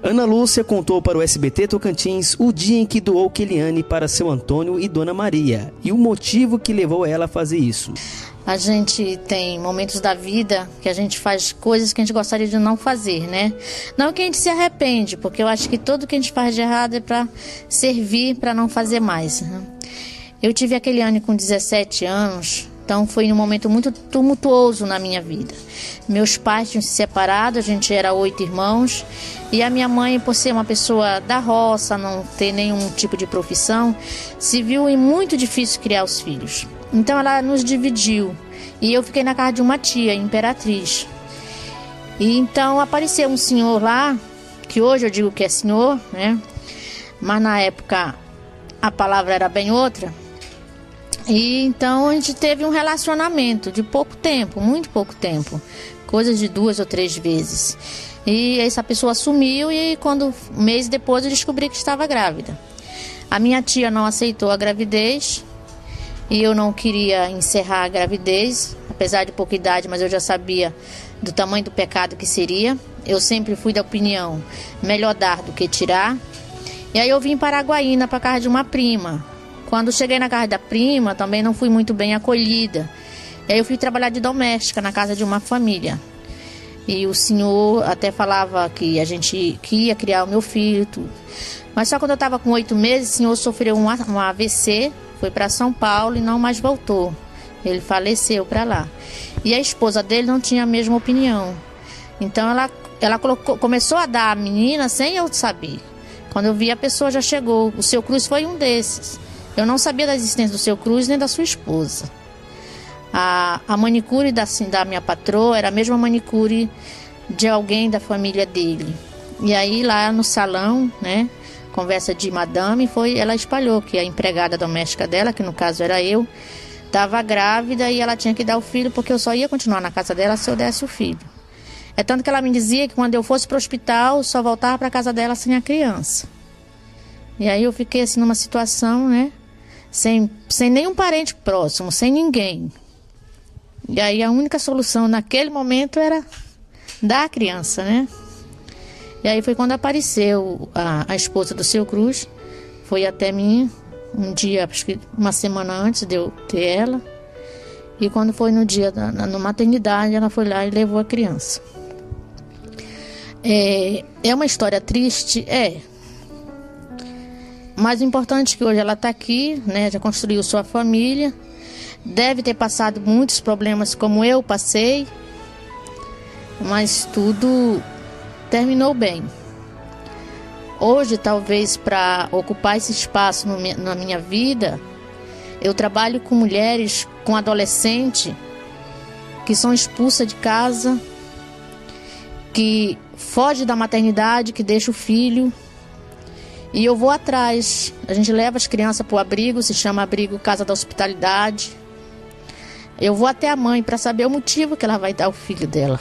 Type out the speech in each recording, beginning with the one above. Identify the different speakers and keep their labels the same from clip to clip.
Speaker 1: Ana Lúcia contou para o SBT Tocantins o dia em que doou Keliane para seu Antônio e Dona Maria e o motivo que levou ela a fazer isso.
Speaker 2: A gente tem momentos da vida que a gente faz coisas que a gente gostaria de não fazer, né? Não que a gente se arrepende, porque eu acho que tudo que a gente faz de errado é para servir, para não fazer mais, né? Eu tive a Keliane com 17 anos, então foi um momento muito tumultuoso na minha vida. Meus pais tinham se separado, a gente era 8 irmãos, e a minha mãe, por ser uma pessoa da roça, não ter nenhum tipo de profissão, se viu muito difícil criar os filhos. Então ela nos dividiu e eu fiquei na casa de uma tia, Imperatriz. E então apareceu um senhor lá, que hoje eu digo que é senhor, né? Mas na época a palavra era bem outra. E então a gente teve um relacionamento de pouco tempo, muito pouco tempo, coisas de 2 ou 3 vezes. E essa pessoa sumiu e um mês depois eu descobri que estava grávida. A minha tia não aceitou a gravidez. E eu não queria encerrar a gravidez, apesar de pouca idade, mas eu já sabia do tamanho do pecado que seria. Eu sempre fui da opinião, melhor dar do que tirar. E aí eu vim para Araguaína, para a casa de uma prima. Quando cheguei na casa da prima, também não fui muito bem acolhida. E aí eu fui trabalhar de doméstica na casa de uma família. E o senhor até falava que que ia criar o meu filho, tudo. Mas só quando eu estava com 8 meses, o senhor sofreu um AVC, foi para São Paulo e não mais voltou. Ele faleceu para lá. E a esposa dele não tinha a mesma opinião. Então ela começou a dar a menina sem eu saber. Quando eu vi, a pessoa já chegou. O seu Cruz foi um desses. Eu não sabia da existência do seu Cruz nem da sua esposa. A manicure da minha patroa era a mesma manicure de alguém da família dele. E aí lá no salão, né, conversa de madame, ela espalhou que a empregada doméstica dela, que no caso era eu, estava grávida e ela tinha que dar o filho, porque eu só ia continuar na casa dela se eu desse o filho. É tanto que ela me dizia que quando eu fosse para o hospital, só voltava para a casa dela sem a criança. E aí eu fiquei assim numa situação, né, sem nenhum parente próximo, sem ninguém. E aí a única solução naquele momento era dar a criança, né? E aí foi quando apareceu a esposa do seu Cruz, foi até mim, um dia, acho que uma semana antes de eu ter ela. E quando foi no dia na maternidade, ela foi lá e levou a criança. É uma história triste, mas o importante é que hoje ela está aqui, né? Já construiu sua família, deve ter passado muitos problemas como eu passei, mas tudo terminou bem. Hoje, talvez para ocupar esse espaço na minha vida, eu trabalho com mulheres, com adolescentes que são expulsas de casa, que foge da maternidade, que deixa o filho. E eu vou atrás. A gente leva as crianças para o abrigo, se chama Abrigo Casa da Hospitalidade. Eu vou até a mãe para saber o motivo que ela vai dar o filho dela.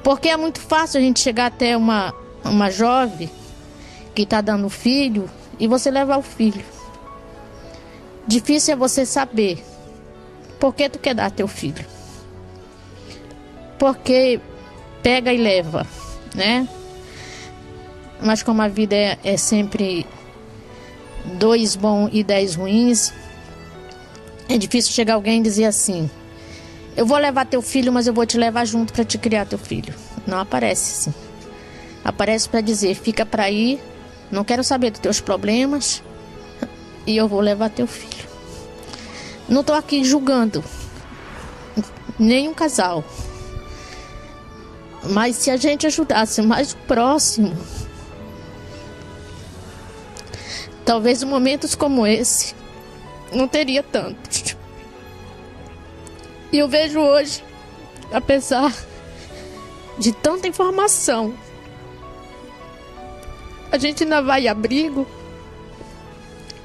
Speaker 2: Porque é muito fácil a gente chegar até uma jovem que está dando filho e você levar o filho. Difícil é você saber por que tu quer dar teu filho. Porque pega e leva, né? Mas como a vida é sempre 2 bons e 10 ruins, é difícil chegar alguém e dizer assim: eu vou levar teu filho, mas eu vou te levar junto para te criar teu filho. Não aparece assim. Aparece para dizer: fica para aí, não quero saber dos teus problemas e eu vou levar teu filho. Não estou aqui julgando nenhum casal, mas se a gente ajudasse mais o próximo, talvez em momentos como esse não teria tantos. E eu vejo hoje, apesar de tanta informação, a gente ainda vai a abrigo,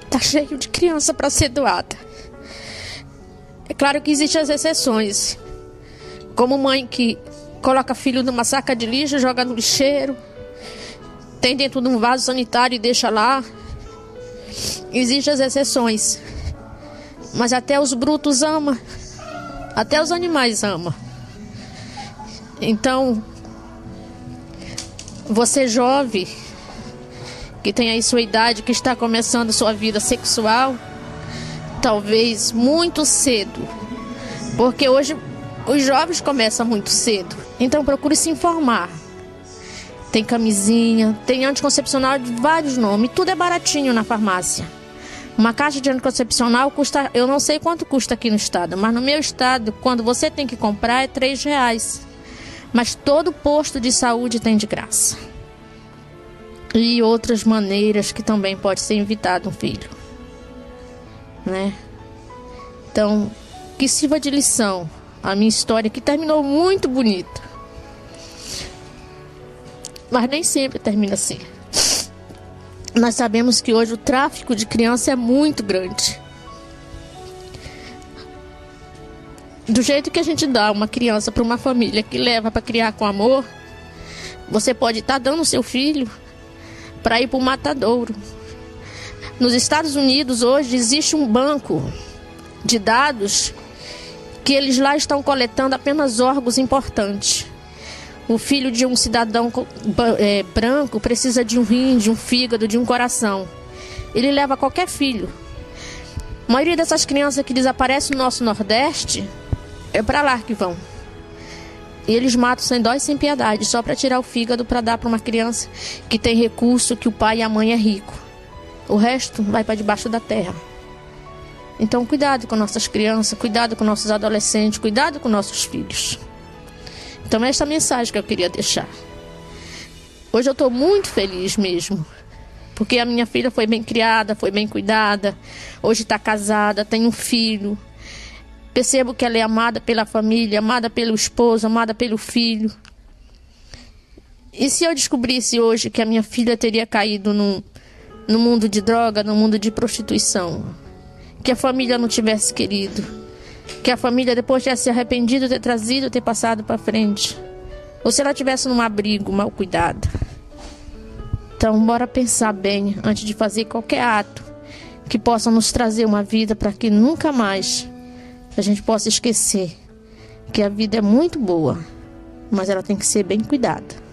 Speaker 2: tá cheio de criança para ser doada. É claro que existem as exceções, como mãe que coloca filho numa saca de lixo, joga no lixeiro, tem dentro de um vaso sanitário e deixa lá. Existem as exceções, mas até os brutos amam, até os animais amam. Então, Você jovem, que tem aí sua idade, que está começando sua vida sexual, talvez muito cedo, porque hoje os jovens começam muito cedo. Então procure se informar. Tem camisinha, tem anticoncepcional de vários nomes, tudo é baratinho na farmácia. Uma caixa de anticoncepcional custa, eu não sei quanto custa aqui no estado, mas no meu estado, quando você tem que comprar, é R$3. Mas todo posto de saúde tem de graça. E outras maneiras que também pode ser evitado um filho, né? Então, que sirva de lição a minha história, que terminou muito bonita. Mas nem sempre termina assim. Nós sabemos que hoje o tráfico de criança é muito grande. Do jeito que a gente dá uma criança para uma família que leva para criar com amor, você pode estar dando seu filho para ir para o matadouro. Nos Estados Unidos hoje existe um banco de dados que eles lá estão coletando apenas órgãos importantes. O filho de um cidadão branco precisa de um rim, de um fígado, de um coração. Ele leva qualquer filho. A maioria dessas crianças que desaparecem no nosso Nordeste é para lá que vão. E eles matam sem dó e sem piedade, só para tirar o fígado para dar para uma criança que tem recurso, que o pai e a mãe é rico. O resto vai para debaixo da terra. Então cuidado com nossas crianças, cuidado com nossos adolescentes, cuidado com nossos filhos. Então essa é a mensagem que eu queria deixar. Hoje eu estou muito feliz mesmo, porque a minha filha foi bem criada, foi bem cuidada, hoje está casada, tem um filho. Percebo que ela é amada pela família, amada pelo esposo, amada pelo filho. E se eu descobrisse hoje que a minha filha teria caído no mundo de droga, no mundo de prostituição, que a família não tivesse querido, que a família depois tivesse se arrependido, ter trazido, ter passado para frente, ou se ela tivesse num abrigo mal cuidada. Então bora pensar bem antes de fazer qualquer ato que possa nos trazer uma vida para que nunca mais a gente possa esquecer que a vida é muito boa, mas ela tem que ser bem cuidada.